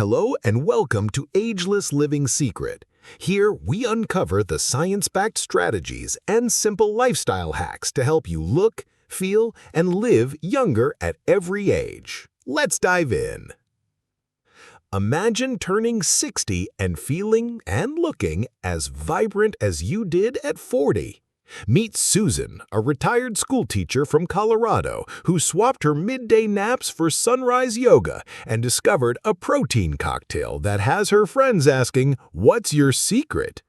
Hello and welcome to Ageless Living Secret. Here, we uncover the science-backed strategies and simple lifestyle hacks to help you look, feel, and live younger at every age. Let's dive in. Imagine turning 60 and feeling and looking as vibrant as you did at 40. Meet Susan, a retired schoolteacher from Colorado who swapped her midday naps for sunrise yoga and discovered a protein cocktail that has her friends asking, "What's your secret?"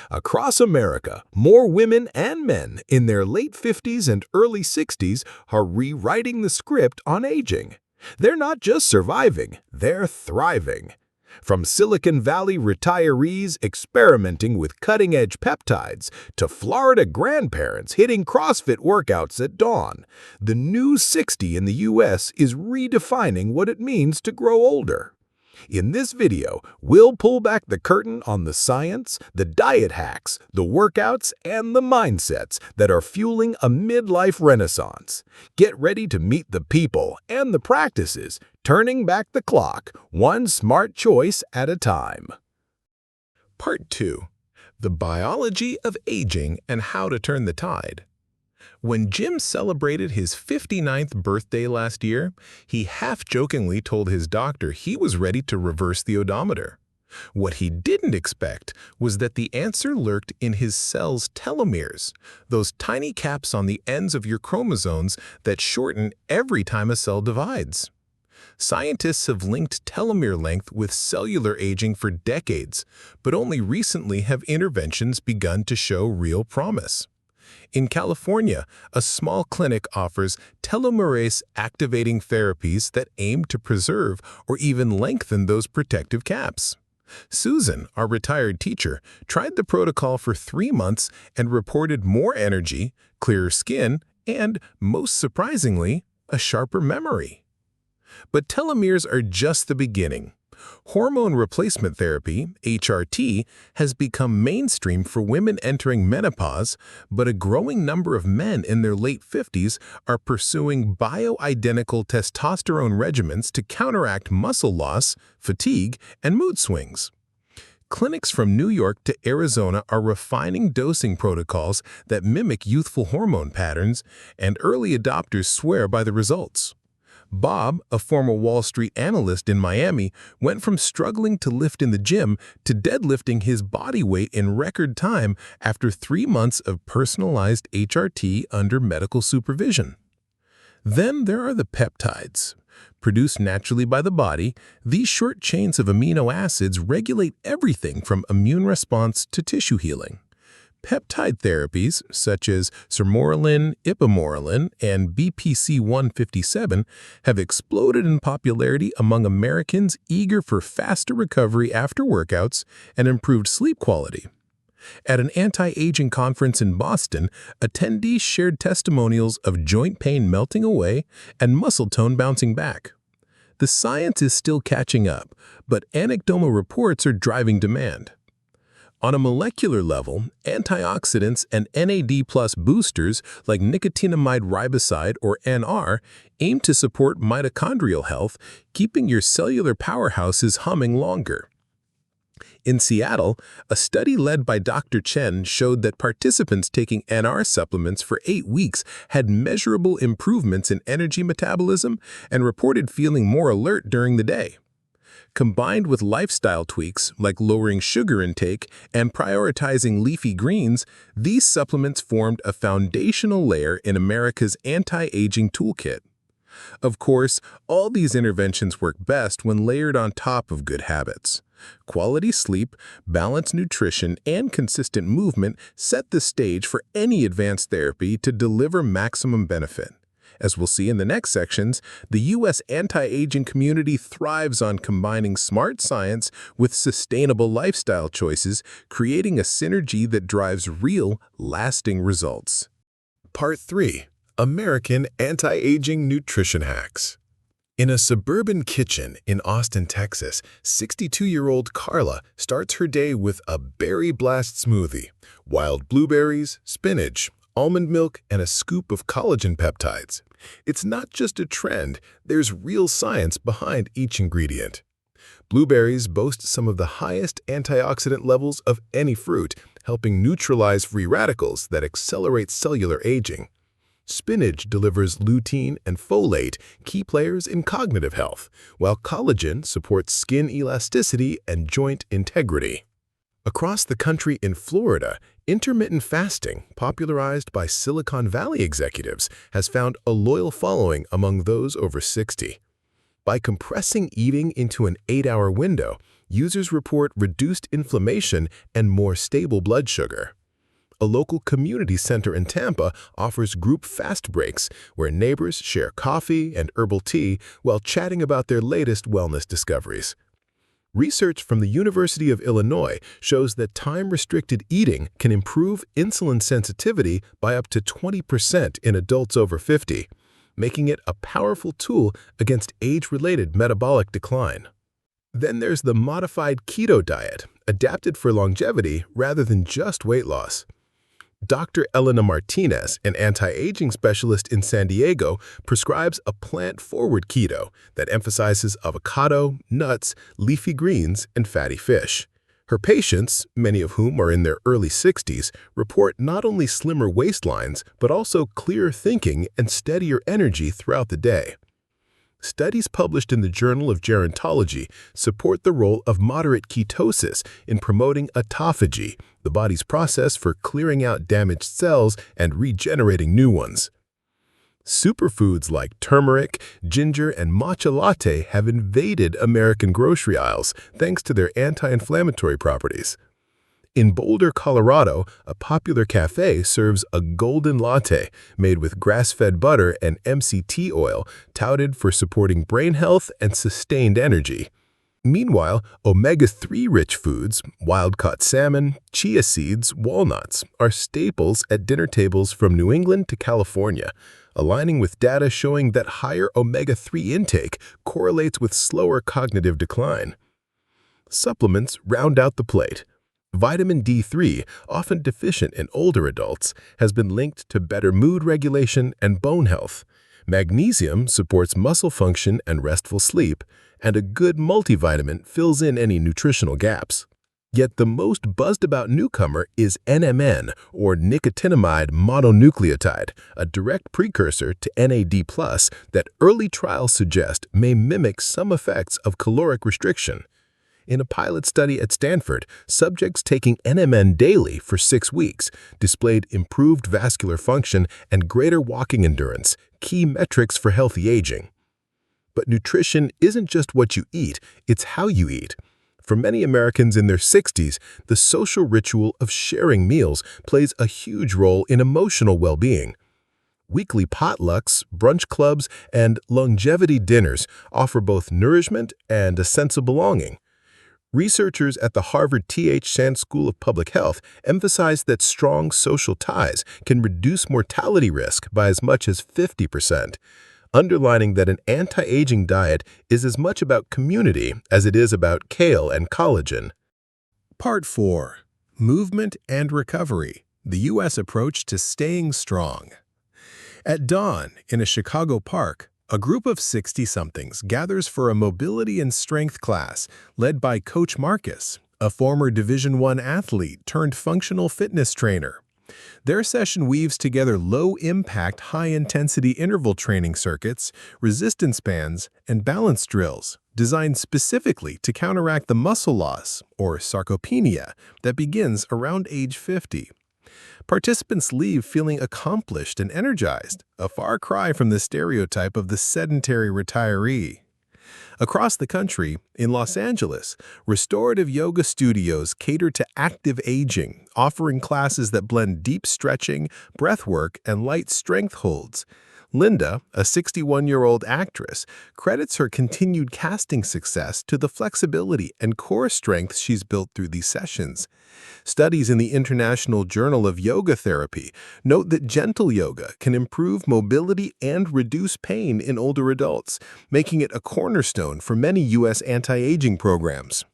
Across America, more women and men in their late 50s and early 60s are rewriting the script on aging. They're not just surviving, they're thriving. From Silicon Valley retirees experimenting with cutting-edge peptides to Florida grandparents hitting CrossFit workouts at dawn, the new 60 in the U.S. is redefining what it means to grow older. In this video, we'll pull back the curtain on the science, the diet hacks, the workouts, and the mindsets that are fueling a midlife renaissance. Get ready to meet the people and the practices, turning back the clock, one smart choice at a time. Part 2. The biology of aging and how to turn the tide. When Jim celebrated his 59th birthday last year, he half-jokingly told his doctor he was ready to reverse the odometer. What he didn't expect was that the answer lurked in his cell's telomeres, those tiny caps on the ends of your chromosomes that shorten every time a cell divides. Scientists have linked telomere length with cellular aging for decades, but only recently have interventions begun to show real promise. In California, a small clinic offers telomerase-activating therapies that aim to preserve or even lengthen those protective caps. Susan, our retired teacher, tried the protocol for 3 months and reported more energy, clearer skin, and, most surprisingly, a sharper memory. But telomeres are just the beginning. Hormone replacement therapy, HRT, has become mainstream for women entering menopause, but a growing number of men in their late 50s are pursuing bioidentical testosterone regimens to counteract muscle loss, fatigue, and mood swings. Clinics from New York to Arizona are refining dosing protocols that mimic youthful hormone patterns, and early adopters swear by the results. Bob, a former Wall Street analyst in Miami, went from struggling to lift in the gym to deadlifting his body weight in record time after 3 months of personalized HRT under medical supervision. Then there are the peptides. Produced naturally by the body, these short chains of amino acids regulate everything from immune response to tissue healing. Peptide therapies, such as sermorelin, ipamorelin, and BPC-157, have exploded in popularity among Americans eager for faster recovery after workouts and improved sleep quality. At an anti-aging conference in Boston, attendees shared testimonials of joint pain melting away and muscle tone bouncing back. The science is still catching up, but anecdotal reports are driving demand. On a molecular level, antioxidants and NAD+ boosters like nicotinamide riboside or NR aim to support mitochondrial health, keeping your cellular powerhouses humming longer. In Seattle, a study led by Dr. Chen showed that participants taking NR supplements for 8 weeks had measurable improvements in energy metabolism and reported feeling more alert during the day. Combined with lifestyle tweaks like lowering sugar intake and prioritizing leafy greens, these supplements formed a foundational layer in America's anti-aging toolkit. Of course, all these interventions work best when layered on top of good habits. Quality sleep, balanced nutrition, and consistent movement set the stage for any advanced therapy to deliver maximum benefit. As we'll see in the next sections, the U.S. anti-aging community thrives on combining smart science with sustainable lifestyle choices, creating a synergy that drives real, lasting results. Part 3. American Anti-Aging Nutrition Hacks. In a suburban kitchen in Austin, Texas, 62-year-old Carla starts her day with a berry blast smoothie, wild blueberries, spinach, almond milk, and a scoop of collagen peptides. It's not just a trend, there's real science behind each ingredient. Blueberries boast some of the highest antioxidant levels of any fruit, helping neutralize free radicals that accelerate cellular aging. Spinach delivers lutein and folate, key players in cognitive health, while collagen supports skin elasticity and joint integrity. Across the country in Florida, intermittent fasting, popularized by Silicon Valley executives, has found a loyal following among those over 60. By compressing eating into an 8-hour window, users report reduced inflammation and more stable blood sugar. A local community center in Tampa offers group fast breaks where neighbors share coffee and herbal tea while chatting about their latest wellness discoveries. Research from the University of Illinois shows that time-restricted eating can improve insulin sensitivity by up to 20% in adults over 50, making it a powerful tool against age-related metabolic decline. Then there's the modified keto diet, adapted for longevity rather than just weight loss. Dr. Elena Martinez, an anti-aging specialist in San Diego, prescribes a plant-forward keto that emphasizes avocado, nuts, leafy greens, and fatty fish. Her patients, many of whom are in their early 60s, report not only slimmer waistlines, but also clearer thinking and steadier energy throughout the day. Studies published in the Journal of Gerontology support the role of moderate ketosis in promoting autophagy, the body's process for clearing out damaged cells and regenerating new ones. Superfoods like turmeric, ginger, and matcha latte have invaded American grocery aisles thanks to their anti-inflammatory properties. In Boulder, Colorado, a popular cafe serves a golden latte made with grass-fed butter and MCT oil, touted for supporting brain health and sustained energy. Meanwhile, omega-3-rich foods, wild-caught salmon, chia seeds, walnuts, are staples at dinner tables from New England to California, aligning with data showing that higher omega-3 intake correlates with slower cognitive decline. Supplements round out the plate. Vitamin D3, often deficient in older adults, has been linked to better mood regulation and bone health. Magnesium supports muscle function and restful sleep, and a good multivitamin fills in any nutritional gaps. Yet the most buzzed-about newcomer is NMN, or nicotinamide mononucleotide, a direct precursor to NAD+, that early trials suggest may mimic some effects of caloric restriction. In a pilot study at Stanford, subjects taking NMN daily for 6 weeks displayed improved vascular function and greater walking endurance, key metrics for healthy aging. But nutrition isn't just what you eat, it's how you eat. For many Americans in their 60s, the social ritual of sharing meals plays a huge role in emotional well-being. Weekly potlucks, brunch clubs, and longevity dinners offer both nourishment and a sense of belonging. Researchers at the Harvard T.H. Chan School of Public Health emphasize that strong social ties can reduce mortality risk by as much as 50%, underlining that an anti-aging diet is as much about community as it is about kale and collagen. Part 4. Movement and Recovery, the U.S. Approach to Staying Strong. At dawn, in a Chicago park, a group of 60-somethings gathers for a mobility and strength class led by Coach Marcus, a former Division I athlete turned functional fitness trainer. Their session weaves together low-impact, high-intensity interval training circuits, resistance bands, and balance drills designed specifically to counteract the muscle loss, or sarcopenia, that begins around age 50. Participants leave feeling accomplished and energized, a far cry from the stereotype of the sedentary retiree. Across the country, in Los Angeles, restorative yoga studios cater to active aging, offering classes that blend deep stretching, breath work, and light strength holds. Linda, a 61-year-old actress, credits her continued casting success to the flexibility and core strength she's built through these sessions. Studies in the International Journal of Yoga Therapy note that gentle yoga can improve mobility and reduce pain in older adults, making it a cornerstone for many U.S. anti-aging programs.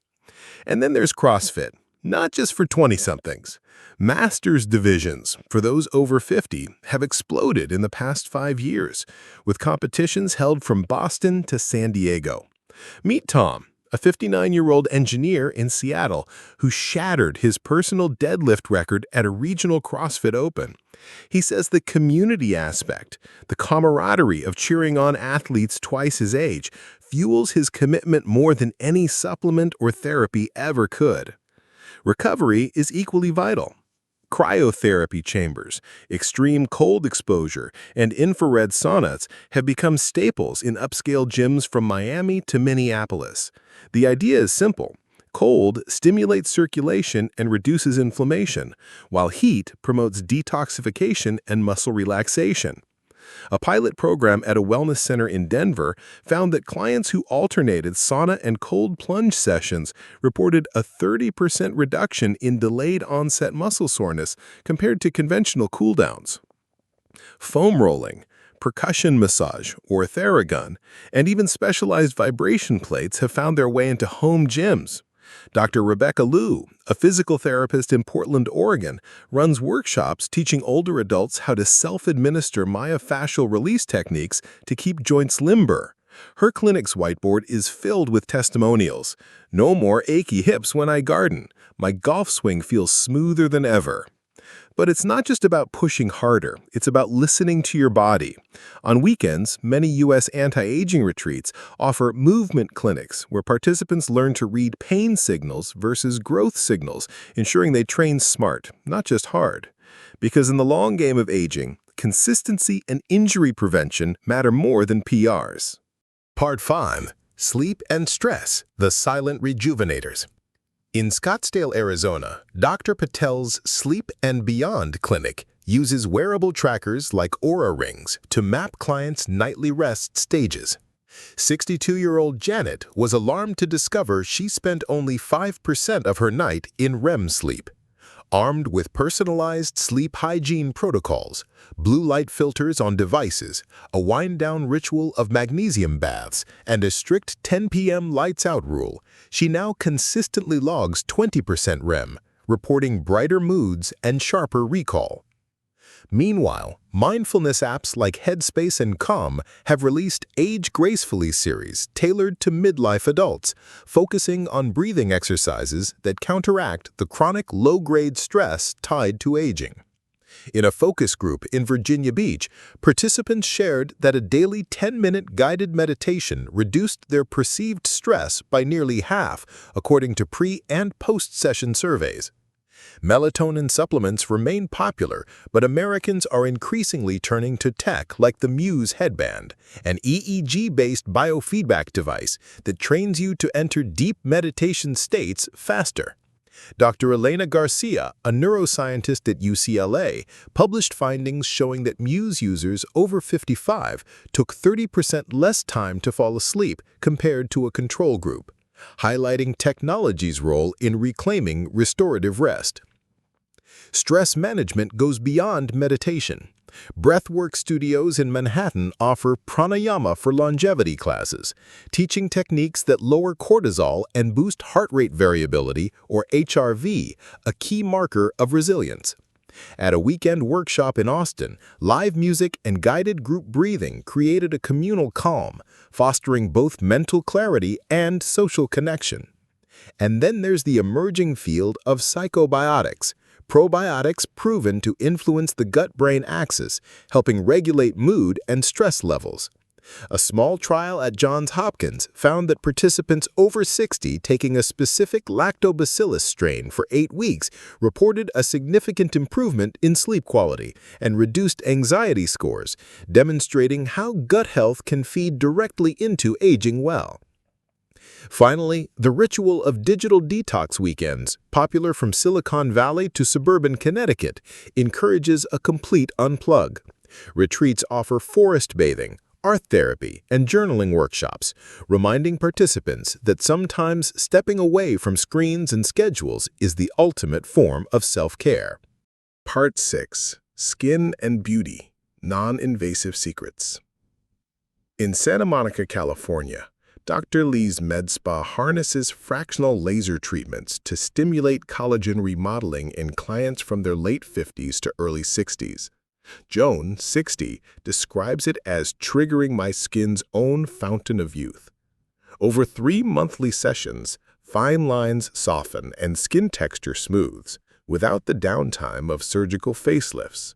And then there's CrossFit, not just for 20-somethings. Masters divisions, for those over 50, have exploded in the past 5 years, with competitions held from Boston to San Diego. Meet Tom, a 59-year-old engineer in Seattle who shattered his personal deadlift record at a regional CrossFit Open. He says the community aspect, the camaraderie of cheering on athletes twice his age, fuels his commitment more than any supplement or therapy ever could. Recovery is equally vital. Cryotherapy chambers, extreme cold exposure, and infrared saunas have become staples in upscale gyms from Miami to Minneapolis. The idea is simple. Cold stimulates circulation and reduces inflammation, while heat promotes detoxification and muscle relaxation. A pilot program at a wellness center in Denver found that clients who alternated sauna and cold plunge sessions reported a 30% reduction in delayed onset muscle soreness compared to conventional cooldowns. Foam rolling, percussion massage or Theragun, and even specialized vibration plates have found their way into home gyms. Dr. Rebecca Liu, a physical therapist in Portland, Oregon, runs workshops teaching older adults how to self-administer myofascial release techniques to keep joints limber. Her clinic's whiteboard is filled with testimonials. No more achy hips when I garden. My golf swing feels smoother than ever. But it's not just about pushing harder, it's about listening to your body. On weekends, many U.S. anti-aging retreats offer movement clinics where participants learn to read pain signals versus growth signals, ensuring they train smart, not just hard. Because in the long game of aging, consistency and injury prevention matter more than PRs. Part 5. Sleep and Stress, the Silent Rejuvenators. In Scottsdale, Arizona, Dr. Patel's Sleep and Beyond clinic uses wearable trackers like Oura rings to map clients' nightly rest stages. 62-year-old Janet was alarmed to discover she spent only 5% of her night in REM sleep. Armed with personalized sleep hygiene protocols, blue light filters on devices, a wind-down ritual of magnesium baths, and a strict 10 p.m. lights-out rule, she now consistently logs 20% REM, reporting brighter moods and sharper recall. Meanwhile, mindfulness apps like Headspace and Calm have released Age Gracefully series tailored to midlife adults, focusing on breathing exercises that counteract the chronic low-grade stress tied to aging. In a focus group in Virginia Beach, participants shared that a daily 10-minute guided meditation reduced their perceived stress by nearly half, according to pre- and post-session surveys. Melatonin supplements remain popular, but Americans are increasingly turning to tech like the Muse headband, an EEG-based biofeedback device that trains you to enter deep meditation states faster. Dr. Elena Garcia, a neuroscientist at UCLA, published findings showing that Muse users over 55 took 30% less time to fall asleep compared to a control group, highlighting technology's role in reclaiming restorative rest. Stress management goes beyond meditation. Breathwork studios in Manhattan offer pranayama for longevity classes, teaching techniques that lower cortisol and boost heart rate variability, or HRV, a key marker of resilience. At a weekend workshop in Austin, live music and guided group breathing created a communal calm, fostering both mental clarity and social connection. And then there's the emerging field of psychobiotics, probiotics proven to influence the gut-brain axis, helping regulate mood and stress levels. A small trial at Johns Hopkins found that participants over 60 taking a specific lactobacillus strain for 8 weeks reported a significant improvement in sleep quality and reduced anxiety scores, demonstrating how gut health can feed directly into aging well. Finally, the ritual of digital detox weekends, popular from Silicon Valley to suburban Connecticut, encourages a complete unplug. Retreats offer forest bathing, art therapy, and journaling workshops, reminding participants that sometimes stepping away from screens and schedules is the ultimate form of self-care. Part 6. Skin and Beauty, Non-Invasive Secrets. In Santa Monica, California, Dr. Lee's Med Spa harnesses fractional laser treatments to stimulate collagen remodeling in clients from their late 50s to early 60s. Joan, 60, describes it as triggering my skin's own fountain of youth. Over 3 monthly sessions, fine lines soften and skin texture smooths, without the downtime of surgical facelifts.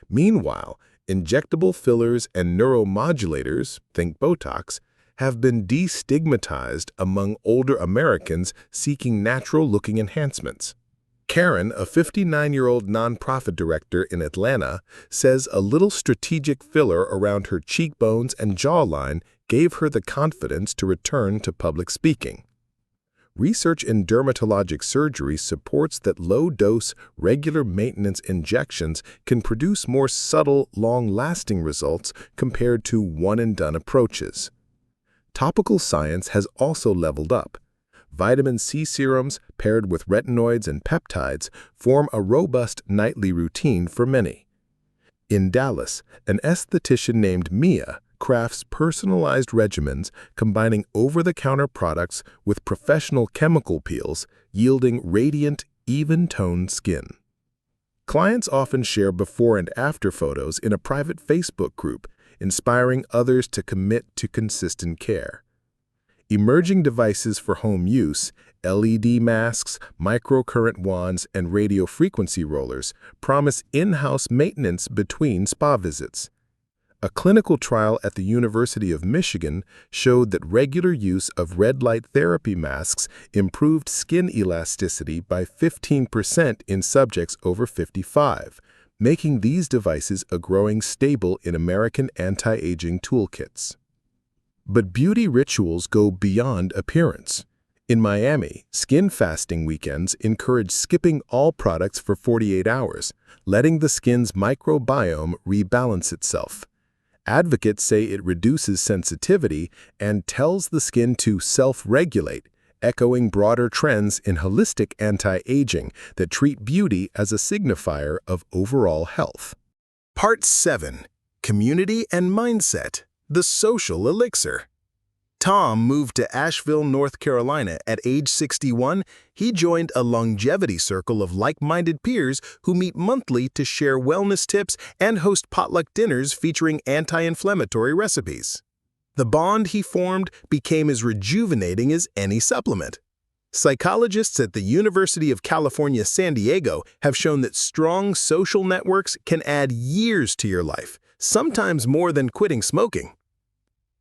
Meanwhile, injectable fillers and neuromodulators, think Botox, have been destigmatized among older Americans seeking natural-looking enhancements. Karen, a 59-year-old nonprofit director in Atlanta, says a little strategic filler around her cheekbones and jawline gave her the confidence to return to public speaking. Research in dermatologic surgery supports that low-dose, regular maintenance injections can produce more subtle, long-lasting results compared to one-and-done approaches. Topical science has also leveled up. Vitamin C serums, paired with retinoids and peptides, form a robust nightly routine for many. In Dallas, an esthetician named Mia crafts personalized regimens combining over-the-counter products with professional chemical peels, yielding radiant, even-toned skin. Clients often share before and after photos in a private Facebook group, inspiring others to commit to consistent care. Emerging devices for home use, LED masks, microcurrent wands, and radiofrequency rollers promise in-house maintenance between spa visits. A clinical trial at the University of Michigan showed that regular use of red light therapy masks improved skin elasticity by 15% in subjects over 55, making these devices a growing staple in American anti-aging toolkits. But beauty rituals go beyond appearance. In Miami, skin fasting weekends encourage skipping all products for 48 hours, letting the skin's microbiome rebalance itself. Advocates say it reduces sensitivity and tells the skin to self-regulate, echoing broader trends in holistic anti-aging that treat beauty as a signifier of overall health. Part 7. Community and Mindset, the Social Elixir. Tom moved to Asheville, North Carolina at age 61. He joined a longevity circle of like-minded peers who meet monthly to share wellness tips and host potluck dinners featuring anti-inflammatory recipes. The bond he formed became as rejuvenating as any supplement. Psychologists at the University of California, San Diego have shown that strong social networks can add years to your life, sometimes more than quitting smoking.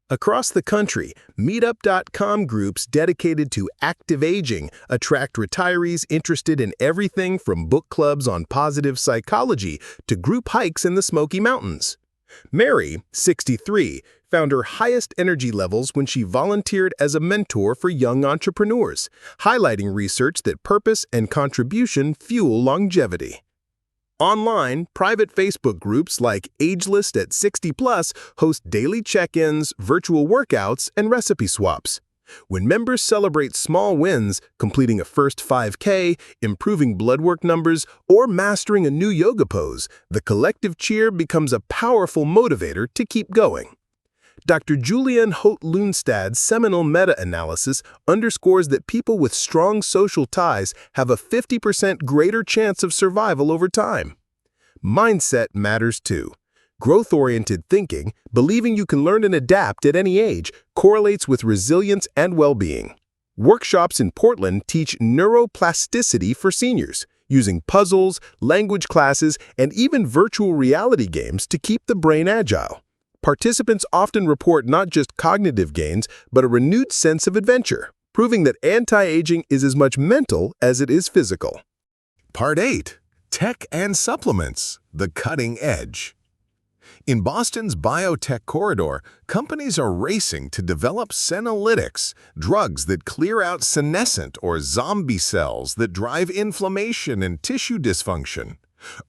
Across the country, Meetup.com groups dedicated to active aging attract retirees interested in everything from book clubs on positive psychology to group hikes in the Smoky Mountains. Mary, 63, found her highest energy levels when she volunteered as a mentor for young entrepreneurs, highlighting research that purpose and contribution fuel longevity. Online, private Facebook groups like Ageless at 60+ host daily check-ins, virtual workouts, and recipe swaps. When members celebrate small wins, completing a first 5K, improving blood work numbers, or mastering a new yoga pose, the collective cheer becomes a powerful motivator to keep going. Dr. Julianne Holt-Lundstad's seminal meta-analysis underscores that people with strong social ties have a 50% greater chance of survival over time. Mindset matters too. Growth-oriented thinking, believing you can learn and adapt at any age, correlates with resilience and well-being. Workshops in Portland teach neuroplasticity for seniors, using puzzles, language classes, and even virtual reality games to keep the brain agile. Participants often report not just cognitive gains, but a renewed sense of adventure, proving that anti-aging is as much mental as it is physical. Part 8. Tech and Supplements, the Cutting Edge. In Boston's biotech corridor, companies are racing to develop senolytics, drugs that clear out senescent or zombie cells that drive inflammation and tissue dysfunction.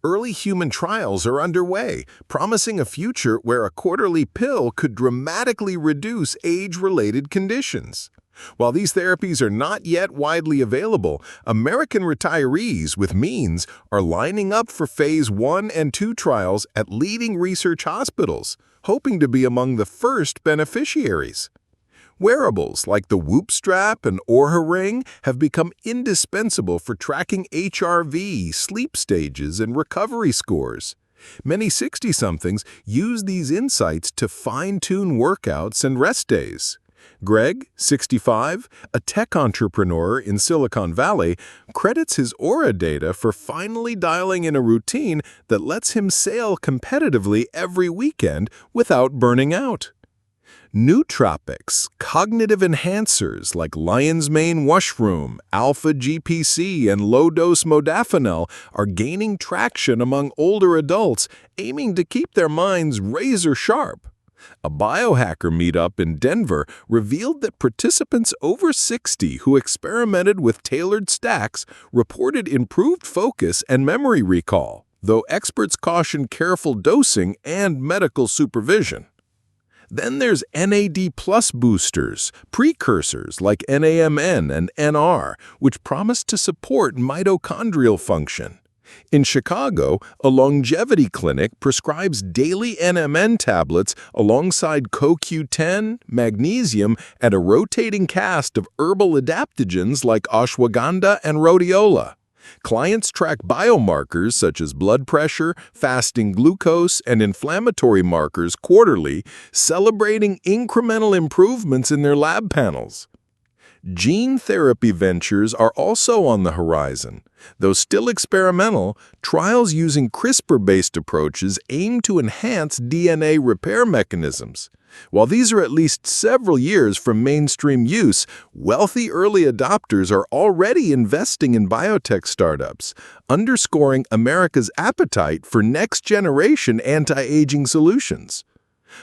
Early human trials are underway, promising a future where a quarterly pill could dramatically reduce age-related conditions. While these therapies are not yet widely available, American retirees with means are lining up for Phase 1 and 2 trials at leading research hospitals, hoping to be among the first beneficiaries. Wearables like the Whoop strap and Oura ring have become indispensable for tracking HRV, sleep stages, and recovery scores. Many 60-somethings use these insights to fine-tune workouts and rest days. Greg, 65, a tech entrepreneur in Silicon Valley, credits his Aura data for finally dialing in a routine that lets him sail competitively every weekend without burning out. Nootropics, cognitive enhancers like lion's mane washroom, alpha-GPC, and low-dose modafinil are gaining traction among older adults, aiming to keep their minds razor-sharp. A biohacker meetup in Denver revealed that participants over 60 who experimented with tailored stacks reported improved focus and memory recall, though experts caution careful dosing and medical supervision. Then there's NAD+ boosters, precursors like NAMN and NR, which promise to support mitochondrial function. In Chicago, a longevity clinic prescribes daily NMN tablets alongside CoQ10, magnesium, and a rotating cast of herbal adaptogens like ashwagandha and rhodiola. Clients track biomarkers such as blood pressure, fasting glucose, and inflammatory markers quarterly, celebrating incremental improvements in their lab panels. Gene therapy ventures are also on the horizon. Though still experimental, trials using CRISPR-based approaches aim to enhance DNA repair mechanisms. While these are at least several years from mainstream use, wealthy early adopters are already investing in biotech startups, underscoring America's appetite for next-generation anti-aging solutions.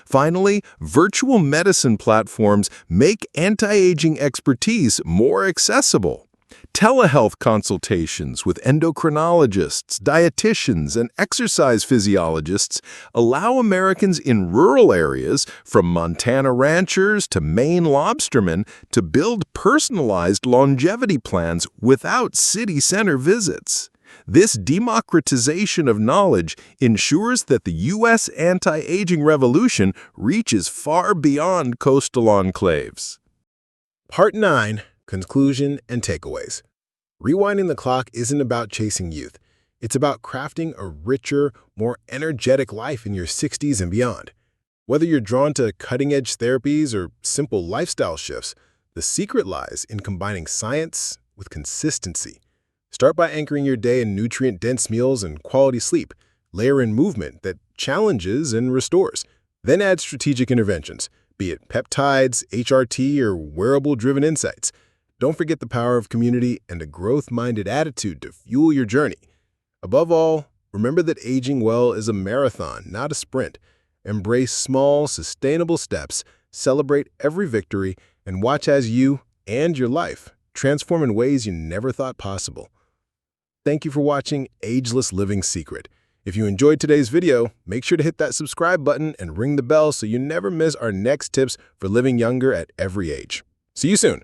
Finally, virtual medicine platforms make anti-aging expertise more accessible. Telehealth consultations with endocrinologists, dietitians, and exercise physiologists allow Americans in rural areas, from Montana ranchers to Maine lobstermen, to build personalized longevity plans without city center visits. This democratization of knowledge ensures that the U.S. anti-aging revolution reaches far beyond coastal enclaves. Part 9. Conclusion and Takeaways. Rewinding the clock isn't about chasing youth. It's about crafting a richer, more energetic life in your 60s and beyond. Whether you're drawn to cutting-edge therapies or simple lifestyle shifts, the secret lies in combining science with consistency. Start by anchoring your day in nutrient-dense meals and quality sleep. Layer in movement that challenges and restores. Then add strategic interventions, be it peptides, HRT, or wearable-driven insights. Don't forget the power of community and a growth-minded attitude to fuel your journey. Above all, remember that aging well is a marathon, not a sprint. Embrace small, sustainable steps, celebrate every victory, and watch as you and your life transform in ways you never thought possible. Thank you for watching Ageless Living Secret. If you enjoyed today's video, make sure to hit that subscribe button and ring the bell so you never miss our next tips for living younger at every age. See you soon.